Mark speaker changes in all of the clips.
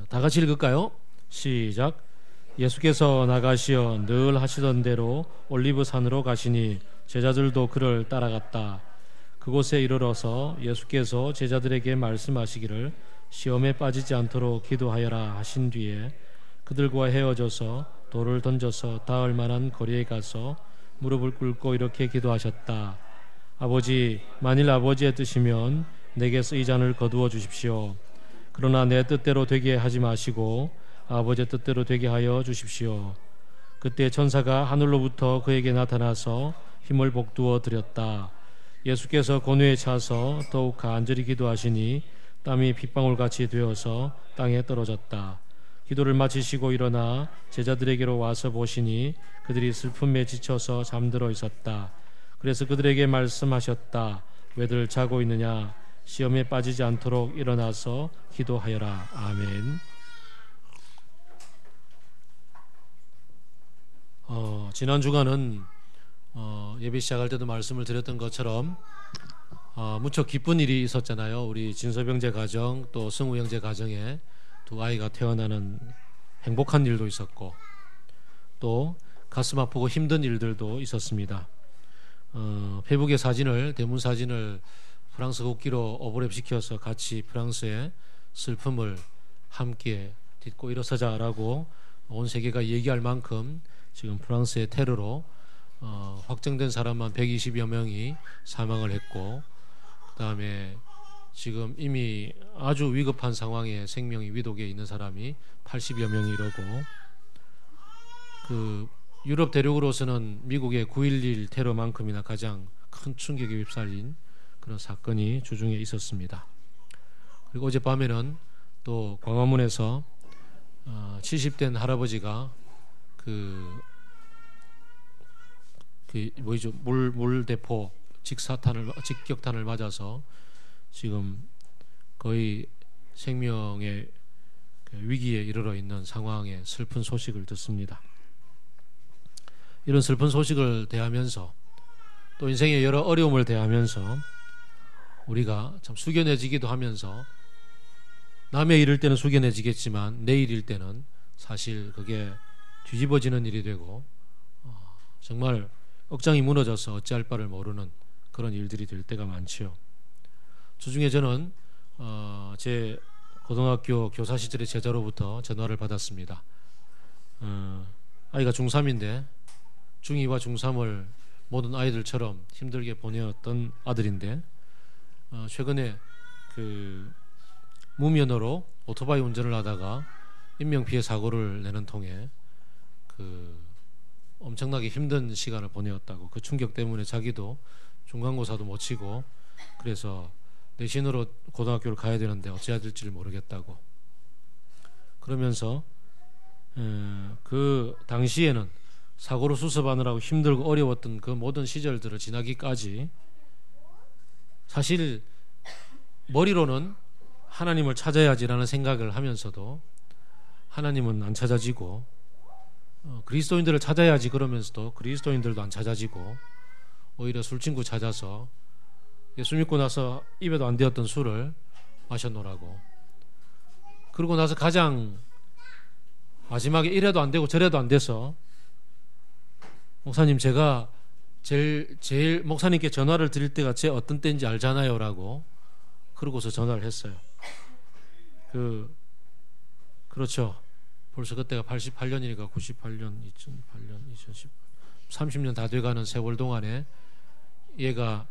Speaker 1: 다 같이 읽을까요? 시작. 예수께서 나가시어 늘 하시던 대로 올리브산으로 가시니 제자들도 그를 따라갔다. 그곳에 이르러서 예수께서 제자들에게 말씀하시기를 시험에 빠지지 않도록 기도하여라 하신 뒤에 그들과 헤어져서 돌을 던져서 닿을 만한 거리에 가서 무릎을 꿇고 이렇게 기도하셨다. 아버지, 만일 아버지의 뜻이면 내게서 이 잔을 거두어 주십시오. 그러나 내 뜻대로 되게 하지 마시고 아버지의 뜻대로 되게 하여 주십시오. 그때 천사가 하늘로부터 그에게 나타나서 힘을 복두어 드렸다. 예수께서 권위에 차서 더욱 간절히 기도하시니 땀이 핏방울같이 되어서 땅에 떨어졌다. 기도를 마치시고 일어나 제자들에게로 와서 보시니 그들이 슬픔에 지쳐서 잠들어 있었다. 그래서 그들에게 말씀하셨다. 왜들 자고 있느냐? 시험에 빠지지 않도록 일어나서 기도하여라. 아멘. 지난 주간은 예배 시작할 때도 말씀을 드렸던 것처럼 무척 기쁜 일이 있었잖아요. 우리 진서병제 가정 또 승우 형제 가정에 두 아이가 태어나는 행복한 일도 있었고 또 가슴 아프고 힘든 일들도 있었습니다. 페북의 사진을 대문 사진을 프랑스 국기로 오버랩시켜서 같이 프랑스의 슬픔을 함께 딛고 일어서자라고 온 세계가 얘기할 만큼 지금 프랑스의 테러로 확정된 사람만 120여 명이 사망을 했고 그 다음에 지금 이미 아주 위급한 상황에 생명이 위독에 있는 사람이 80여 명이 이러고 그 유럽 대륙으로서는 미국의 9.11 테러만큼이나 가장 큰 충격에 휩싸린 그런 사건이 주중에 있었습니다. 그리고 어젯밤에는 또 광화문에서 70된 할아버지가 물대포 직격탄을 맞아서 지금 거의 생명의 위기에 이르러 있는 상황에 슬픈 소식을 듣습니다. 이런 슬픈 소식을 대하면서 또 인생의 여러 어려움을 대하면서 우리가 참 숙연해지기도 하면서 남의 일일 때는 숙연해지겠지만 내 일일 때는 사실 그게 뒤집어지는 일이 되고 정말 억장이 무너져서 어찌할 바를 모르는 그런 일들이 될 때가 많지요. 주중에 저는 제 고등학교 교사 시절의 제자로부터 전화를 받았습니다. 아이가 중3인데 중2와 중3을 모든 아이들처럼 힘들게 보내었던 아들인데 최근에 무면허로 오토바이 운전을 하다가 인명피해 사고를 내는 통에 엄청나게 힘든 시간을 보내었다고. 그 충격 때문에 자기도 중간고사도 못 치고 그래서 내신으로 고등학교를 가야 되는데 어찌해야 될지를 모르겠다고. 그러면서 그 당시에는 사고로 수습하느라고 힘들고 어려웠던 그 모든 시절들을 지나기까지 사실 머리로는 하나님을 찾아야지라는 생각을 하면서도 하나님은 안 찾아지고 그리스도인들을 찾아야지 그러면서도 그리스도인들도 안 찾아지고 오히려 술친구 찾아서 예수 믿고 나서 입에도 안 대었던 술을 마셔놓으라고. 그러고 나서 가장 마지막에 이래도 안 되고 저래도 안 돼서 목사님 제가 제일 목사님께 전화를 드릴 때가 제 어떤 때인지 알잖아요 라고 그러고서 전화를 했어요. 그렇죠. 벌써 그때가 88년이니까 98년, 2008년, 2010, 30년 다 돼가는 세월 동안에 얘가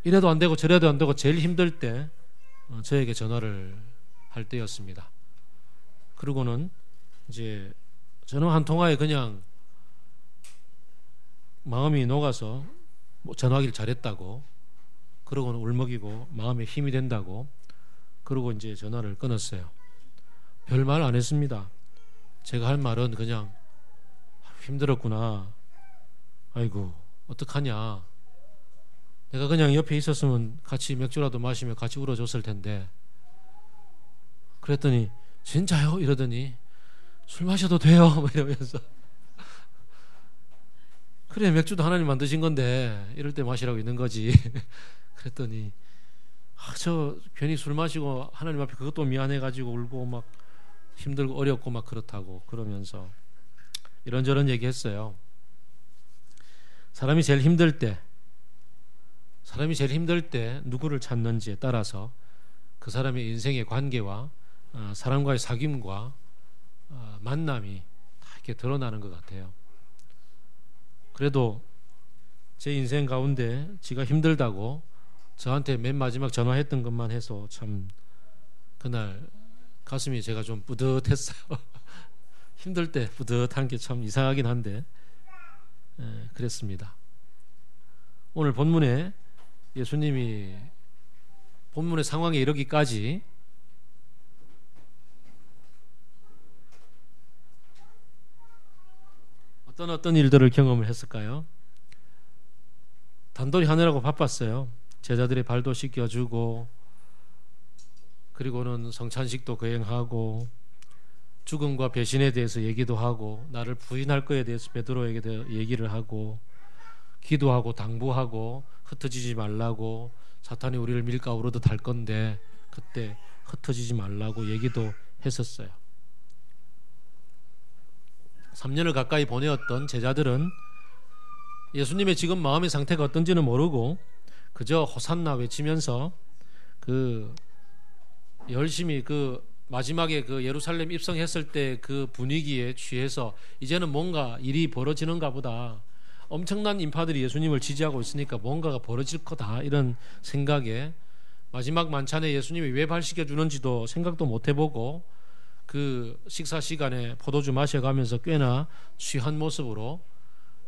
Speaker 1: 이래도 안 되고 저래도 안 되고 제일 힘들 때 저에게 전화를 할 때였습니다. 그러고는 이제 저는 한 통화에 그냥 마음이 녹아서 전화하길 잘했다고 그러고는 울먹이고 마음에 힘이 된다고 그러고 이제 전화를 끊었어요. 별말 안 했습니다. 제가 할 말은 그냥 힘들었구나. 아이고 어떡하냐. 내가 그냥 옆에 있었으면 같이 맥주라도 마시며 같이 울어줬을 텐데. 그랬더니 진짜요? 이러더니 술 마셔도 돼요? 이러면서 그래 맥주도 하나님 만드신 건데 이럴 때 마시라고 있는 거지. 그랬더니 저 괜히 술 마시고 하나님 앞에 그것도 미안해가지고 울고 막 힘들고 어렵고 막 그렇다고 그러면서 이런저런 얘기했어요. 사람이 제일 힘들 때 누구를 찾는지에 따라서 그 사람의 인생의 관계와 사람과의 사귐과 만남이 다 이렇게 드러나는 것 같아요. 그래도 제 인생 가운데 지가 힘들다고 저한테 맨 마지막 전화했던 것만 해서 참 그날 가슴이 제가 좀 뿌듯했어요. 힘들 때 뿌듯한 게 참 이상하긴 한데 그랬습니다. 오늘 본문에 예수님이 본문의 상황에 이르기까지 어떤 일들을 경험을 했을까요? 단돌이 하느라고 바빴어요. 제자들의 발도 씻겨주고 그리고는 성찬식도 거행하고 죽음과 배신에 대해서 얘기도 하고 나를 부인할 거에 대해서 베드로에게 얘기를 하고 기도하고 당부하고 흩어지지 말라고 사탄이 우리를 밀가 오르듯 할 건데 그때 흩어지지 말라고 얘기도 했었어요. 3년을 가까이 보내었던 제자들은 예수님의 지금 마음의 상태가 어떤지는 모르고 그저 호산나 외치면서 열심히 마지막에 예루살렘 입성했을 때 그 분위기에 취해서 이제는 뭔가 일이 벌어지는가 보다. 엄청난 인파들이 예수님을 지지하고 있으니까 뭔가가 벌어질 거다 이런 생각에 마지막 만찬에 예수님이 왜 발시켜 주는지도 생각도 못 해보고 그 식사 시간에 포도주 마셔가면서 꽤나 취한 모습으로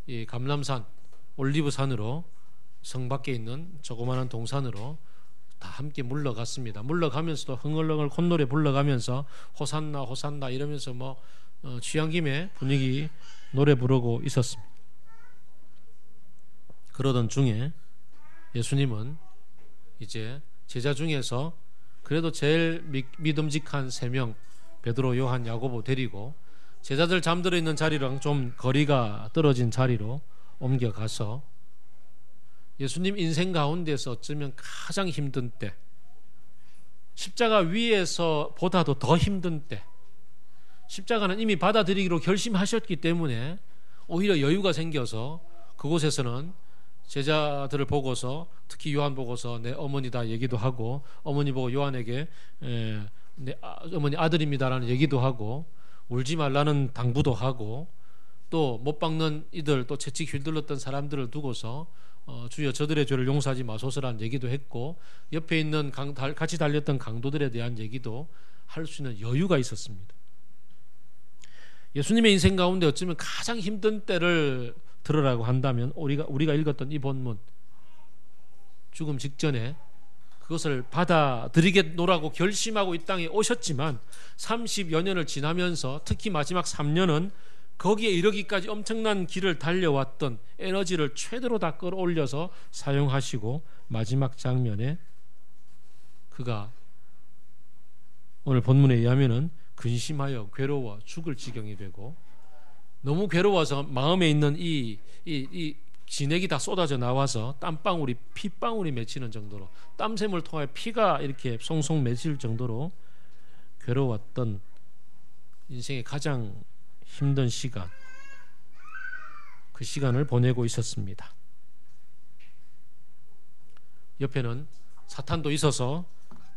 Speaker 1: 이 감람산 올리브산으로 성 밖에 있는 조그마한 동산으로 다 함께 물러갔습니다. 물러가면서도 흥얼흥얼 콧노래 불러가면서 호산나 호산나 이러면서 취한 김에 분위기 노래 부르고 있었습니다. 그러던 중에 예수님은 이제 제자 중에서 그래도 제일 믿음직한 3명 베드로, 요한, 야고보 데리고 제자들 잠들어 있는 자리랑 좀 거리가 떨어진 자리로 옮겨가서 예수님 인생 가운데서 어쩌면 가장 힘든 때, 십자가 위에서 보다도 더 힘든 때, 십자가는 이미 받아들이기로 결심하셨기 때문에 오히려 여유가 생겨서 그곳에서는 제자들을 보고서 특히 요한 보고서 내 어머니다 얘기도 하고 어머니 보고 요한에게 내 어머니 아들입니다라는 얘기도 하고 울지 말라는 당부도 하고 또 못 박는 이들 또 채찍 휘둘렀던 사람들을 두고서 주여 저들의 죄를 용서하지 마소서라는 얘기도 했고 옆에 있는 같이 달렸던 강도들에 대한 얘기도 할 수 있는 여유가 있었습니다. 예수님의 인생 가운데 어쩌면 가장 힘든 때를 들으라고 한다면 우리가 읽었던 이 본문 죽음 직전에 그것을 받아들이겠노라고 결심하고 이 땅에 오셨지만 30여 년을 지나면서 특히 마지막 3년은 거기에 이르기까지 엄청난 길을 달려왔던 에너지를 최대로 다 끌어올려서 사용하시고 마지막 장면에 그가 오늘 본문에 의하면은 근심하여 괴로워 죽을 지경이 되고 너무 괴로워서 마음에 있는 이 진액이 다 쏟아져 나와서 땀방울이 핏방울이 맺히는 정도로 땀샘을 통해 피가 이렇게 송송 맺힐 정도로 괴로웠던 인생의 가장 힘든 시간, 그 시간을 보내고 있었습니다. 옆에는 사탄도 있어서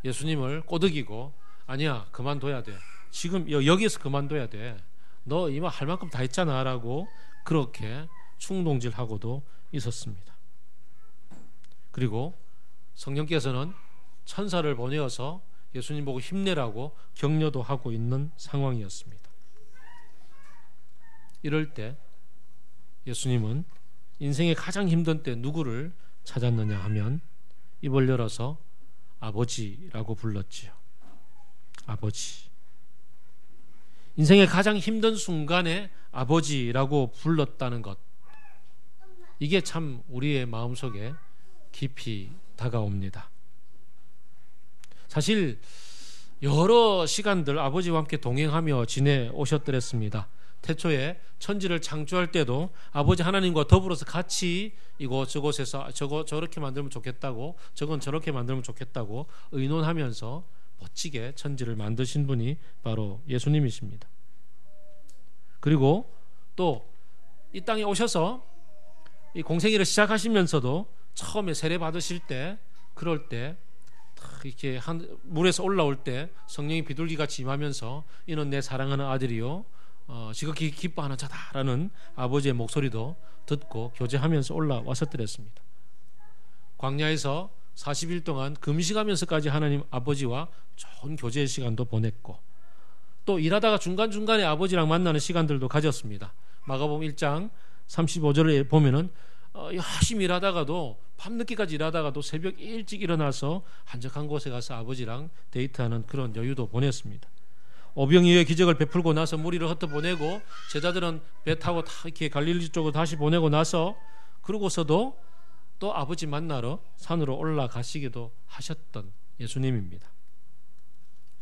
Speaker 1: 예수님을 꼬드기고 아니야 그만둬야 돼, 지금 여기에서 그만둬야 돼, 너 이만 할 만큼 다 했잖아 라고 그렇게 충동질하고도 있었습니다. 그리고 성령께서는 천사를 보내어서 예수님 보고 힘내라고 격려도 하고 있는 상황이었습니다. 이럴 때 예수님은 인생의 가장 힘든 때 누구를 찾았느냐 하면 입을 열어서 아버지라고 불렀지요. 아버지. 인생의 가장 힘든 순간에 아버지라고 불렀다는 것, 이게 참 우리의 마음속에 깊이 다가옵니다. 사실 여러 시간들 아버지와 함께 동행하며 지내오셨더랬습니다. 태초에 천지를 창조할 때도 아버지 하나님과 더불어서 같이 저곳에서 저렇게 만들면 좋겠다고, 저건 저렇게 만들면 좋겠다고 의논하면서 멋지게 천지를 만드신 분이 바로 예수님이십니다. 그리고 또 이 땅에 오셔서 이 공생애를 시작하시면서도 처음에 세례 받으실 때, 그럴 때 이렇게 물에서 올라올 때 성령이 비둘기같이 임하면서 이는 내 사랑하는 아들이요 지극히 기뻐하는 자다라는 아버지의 목소리도 듣고 교제하면서 올라왔었더랬습니다. 광야에서 40일 동안 금식하면서까지 하나님 아버지와 좋은 교제의 시간도 보냈고, 또 일하다가 중간중간에 아버지랑 만나는 시간들도 가졌습니다. 마가복음 1장 35절에 보면은 열심히 일하다가도 밤늦게까지 일하다가도 새벽 일찍 일어나서 한적한 곳에 가서 아버지랑 데이트하는 그런 여유도 보냈습니다. 오병이어의 기적을 베풀고 나서 무리를 흩어보내고 제자들은 배 타고 다 이렇게 갈릴리 쪽으로 다시 보내고 나서, 그러고서도 또 아버지 만나러 산으로 올라가시기도 하셨던 예수님입니다.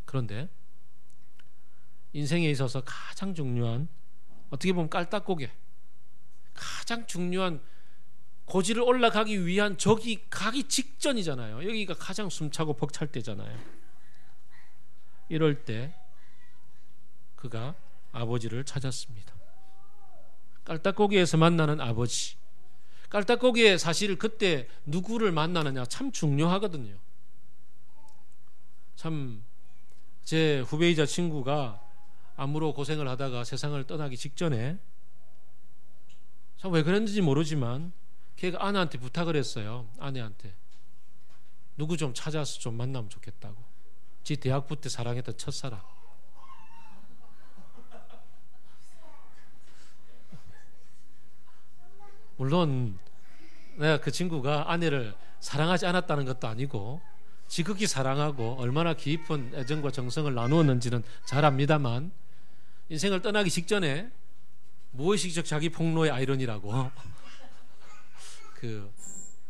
Speaker 1: 그런데 인생에 있어서 가장 중요한, 어떻게 보면 깔딱고개, 가장 중요한 고지를 올라가기 위한 저기 가기 직전이잖아요. 여기가 가장 숨차고 벅찰 때잖아요. 이럴 때 그가 아버지를 찾았습니다. 깔딱고기에서 만나는 아버지. 깔딱고기에 사실 그때 누구를 만나느냐 참 중요하거든요. 참 제 후배이자 친구가 암으로 고생을 하다가 세상을 떠나기 직전에 참 왜 그랬는지 모르지만 걔가 아내한테 부탁을 했어요. 아내한테 누구 좀 찾아서 좀 만나면 좋겠다고. 지 대학부 때 사랑했던 첫사랑. 물론 내가 그 친구가 아내를 사랑하지 않았다는 것도 아니고 지극히 사랑하고 얼마나 깊은 애정과 정성을 나누었는지는 잘 압니다만, 인생을 떠나기 직전에 무의식적 자기 폭로의 아이러니라고 그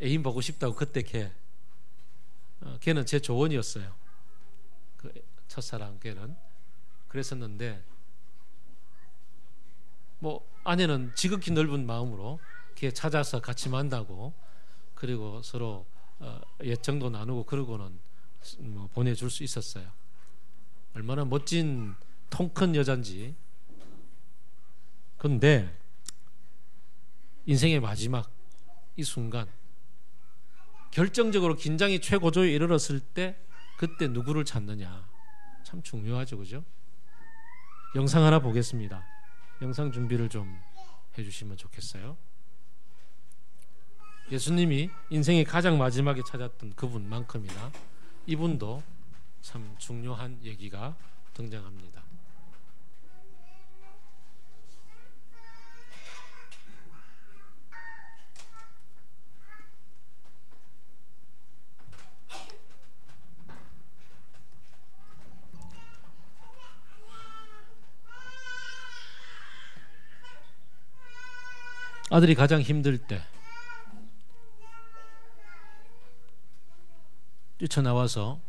Speaker 1: 애인 보고 싶다고 그때 걔는 제 조언이었어요. 그 첫사랑 걔는 그랬었는데, 뭐 아내는 지극히 넓은 마음으로 걔 찾아서 같이 만나고, 그리고 서로 예정도 나누고 그러고는 뭐 보내줄 수 있었어요. 얼마나 멋진 통 큰 여잔지. 그런데 인생의 마지막 이 순간, 결정적으로 긴장이 최고조에 이르렀을 때 그때 누구를 찾느냐 참 중요하죠, 그죠? 영상 하나 보겠습니다. 영상 준비를 좀 해주시면 좋겠어요. 예수님이 인생의 가장 마지막에 찾았던 그분만큼이나 이분도 참 중요한 얘기가 등장합니다. 아들이 가장 힘들 때 뛰쳐나와서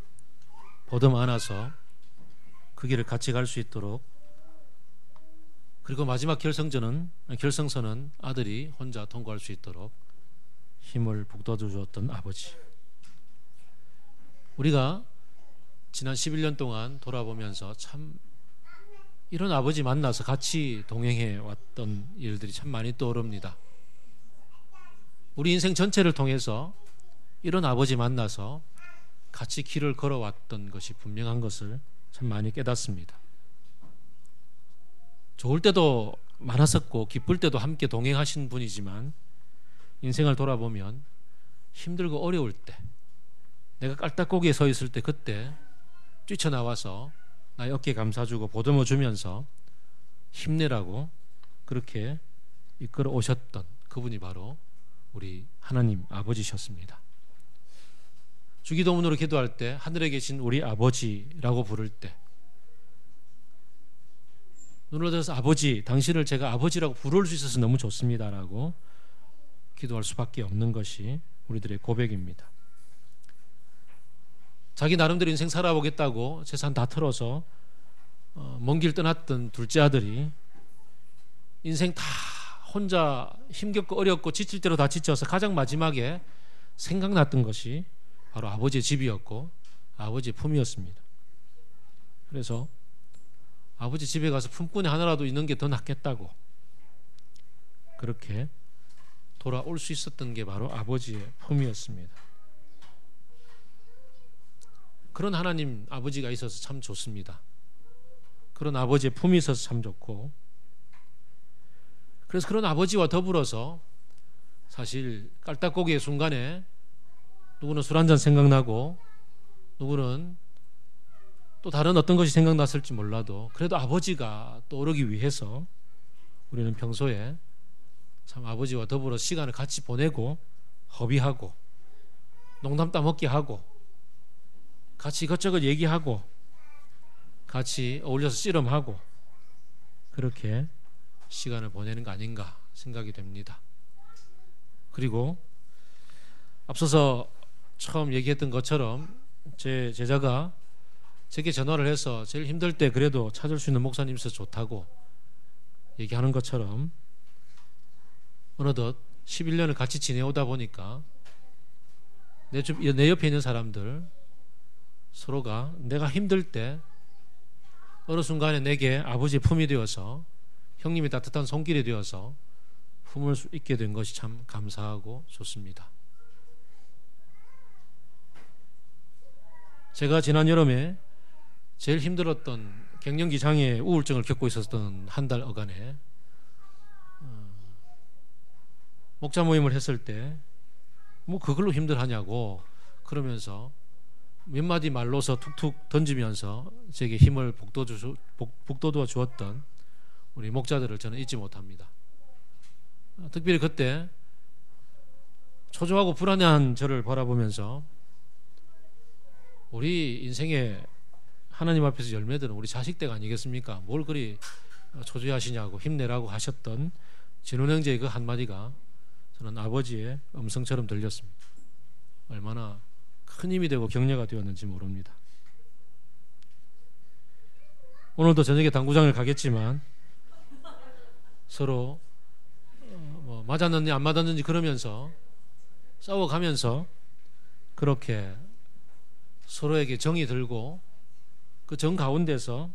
Speaker 1: 보듬 안아서 그 길을 같이 갈 수 있도록, 그리고 마지막 결성선은 아들이 혼자 통과할 수 있도록 힘을 북돋워 주었던 아버지. 우리가 지난 11년 동안 돌아보면서 참 이런 아버지 만나서 같이 동행해 왔던 일들이 참 많이 떠오릅니다. 우리 인생 전체를 통해서 이런 아버지 만나서 같이 길을 걸어왔던 것이 분명한 것을 참 많이 깨닫습니다. 좋을 때도 많았었고 기쁠 때도 함께 동행하신 분이지만, 인생을 돌아보면 힘들고 어려울 때, 내가 깔딱고기에 서 있을 때, 그때 뛰쳐나와서 나의 어깨에 감싸주고 보듬어 주면서 힘내라고 그렇게 이끌어 오셨던 그분이 바로 우리 하나님 아버지셨습니다. 주기도문으로 기도할 때 하늘에 계신 우리 아버지라고 부를 때, 눈을 들어서 아버지, 당신을 제가 아버지라고 부를 수 있어서 너무 좋습니다라고 기도할 수밖에 없는 것이 우리들의 고백입니다. 자기 나름대로 인생 살아보겠다고 재산 다 털어서 먼 길 떠났던 둘째 아들이 인생 다 혼자 힘겹고 어렵고 지칠 대로 다 지쳐서 가장 마지막에 생각났던 것이 바로 아버지의 집이었고 아버지의 품이었습니다. 그래서 아버지 집에 가서 품꾼이 하나라도 있는 게 더 낫겠다고 그렇게 돌아올 수 있었던 게 바로 아버지의 품이었습니다. 그런 하나님 아버지가 있어서 참 좋습니다. 그런 아버지의 품이 있어서 참 좋고, 그래서 그런 아버지와 더불어서 사실 깔딱고기의 순간에 누구는 술 한잔 생각나고 누구는 또 다른 어떤 것이 생각났을지 몰라도 그래도 아버지가 떠오르기 위해서 우리는 평소에 참 아버지와 더불어 시간을 같이 보내고 허비하고 농담 따먹기 하고 같이 이것저것 얘기하고 같이 어울려서 씨름하고 그렇게 시간을 보내는 거 아닌가 생각이 됩니다. 그리고 앞서서 처음 얘기했던 것처럼 제 제자가 제게 전화를 해서 제일 힘들 때 그래도 찾을 수 있는 목사님 있어서 좋다고 얘기하는 것처럼 어느덧 11년을 같이 지내오다 보니까 내 옆에 있는 사람들 서로가 내가 힘들 때 어느 순간에 내게 아버지의 품이 되어서 형님이 따뜻한 손길이 되어서 품을 수 있게 된 것이 참 감사하고 좋습니다. 제가 지난 여름에 제일 힘들었던 갱년기 장애 우울증을 겪고 있었던 한 달 어간에 목자 모임을 했을 때 뭐 그걸로 힘들하냐고 그러면서 몇 마디 말로서 툭툭 던지면서 제게 힘을 북돋워 주었던 우리 목자들을 저는 잊지 못합니다. 특별히 그때 초조하고 불안한 저를 바라보면서 우리 인생의 하나님 앞에서 열매들은 우리 자식들 아니겠습니까? 뭘 그리 초조해하시냐고 힘내라고 하셨던 진훈 형제의 그 한마디가 저는 아버지의 음성처럼 들렸습니다. 얼마나 큰 힘이 되고 격려가 되었는지 모릅니다. 오늘도 저녁에 당구장을 가겠지만 서로 뭐 맞았는지 안 맞았는지 그러면서 싸워가면서 그렇게 서로에게 정이 들고 그 정 가운데서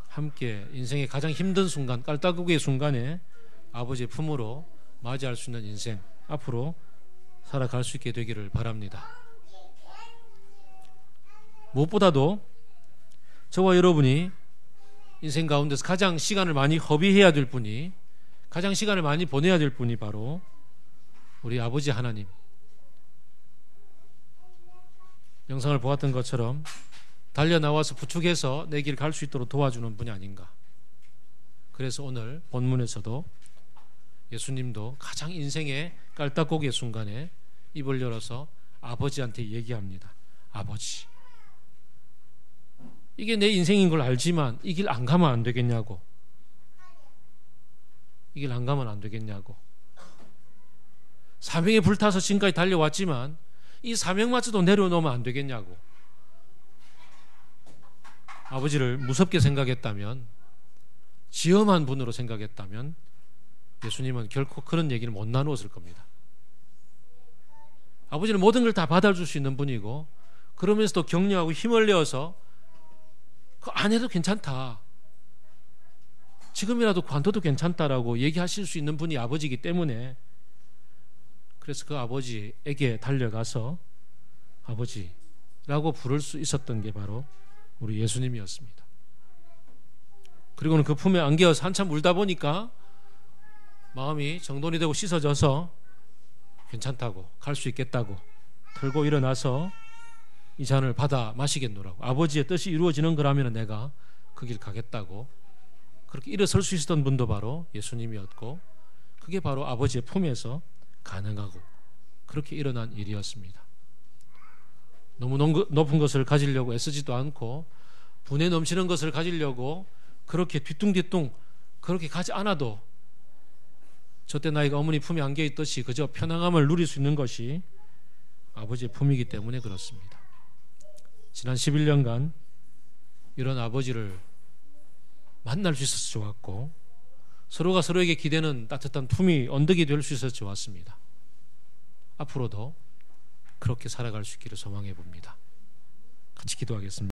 Speaker 1: 함께 인생의 가장 힘든 순간, 깔딱고기의 순간에 아버지의 품으로 맞이할 수 있는 인생 앞으로 살아갈 수 있게 되기를 바랍니다. 무엇보다도 저와 여러분이 인생 가운데서 가장 시간을 많이 허비해야 될 분이, 가장 시간을 많이 보내야 될 분이 바로 우리 아버지 하나님. 영상을 보았던 것처럼 달려나와서 부축해서 내 길 갈 수 있도록 도와주는 분이 아닌가. 그래서 오늘 본문에서도 예수님도 가장 인생의 깔딱고기의 순간에 입을 열어서 아버지한테 얘기합니다. 아버지, 이게 내 인생인 걸 알지만 이 길 안 가면 안 되겠냐고. 이 길 안 가면 안 되겠냐고. 사명에 불타서 지금까지 달려왔지만 이 사명마저도 내려놓으면 안 되겠냐고. 아버지를 무섭게 생각했다면, 지엄한 분으로 생각했다면 예수님은 결코 그런 얘기를 못 나누었을 겁니다. 아버지는 모든 걸 다 받아줄 수 있는 분이고, 그러면서도 격려하고 힘을 내어서 그 안 해도 괜찮다, 지금이라도 관둬도 괜찮다라고 얘기하실 수 있는 분이 아버지이기 때문에, 그래서 그 아버지에게 달려가서 아버지라고 부를 수 있었던 게 바로 우리 예수님이었습니다. 그리고는 그 품에 안겨서 한참 울다 보니까 마음이 정돈이 되고 씻어져서 괜찮다고, 갈 수 있겠다고 들고 일어나서 이 잔을 받아 마시겠노라고, 아버지의 뜻이 이루어지는 거라면 내가 그 길 가겠다고 그렇게 일어설 수 있었던 분도 바로 예수님이었고, 그게 바로 아버지의 품에서 가능하고 그렇게 일어난 일이었습니다. 너무 높은 것을 가지려고 애쓰지도 않고 분에 넘치는 것을 가지려고 그렇게 뒤뚱뒤뚱 그렇게 가지 않아도 저때 나이가 어머니 품에 안겨 있듯이 그저 편안함을 누릴 수 있는 것이 아버지의 품이기 때문에 그렇습니다. 지난 11년간 이런 아버지를 만날 수 있어서 좋았고, 서로가 서로에게 기대는 따뜻한 품이 언덕이 될 수 있어서 좋았습니다. 앞으로도 그렇게 살아갈 수 있기를 소망해 봅니다. 같이 기도하겠습니다.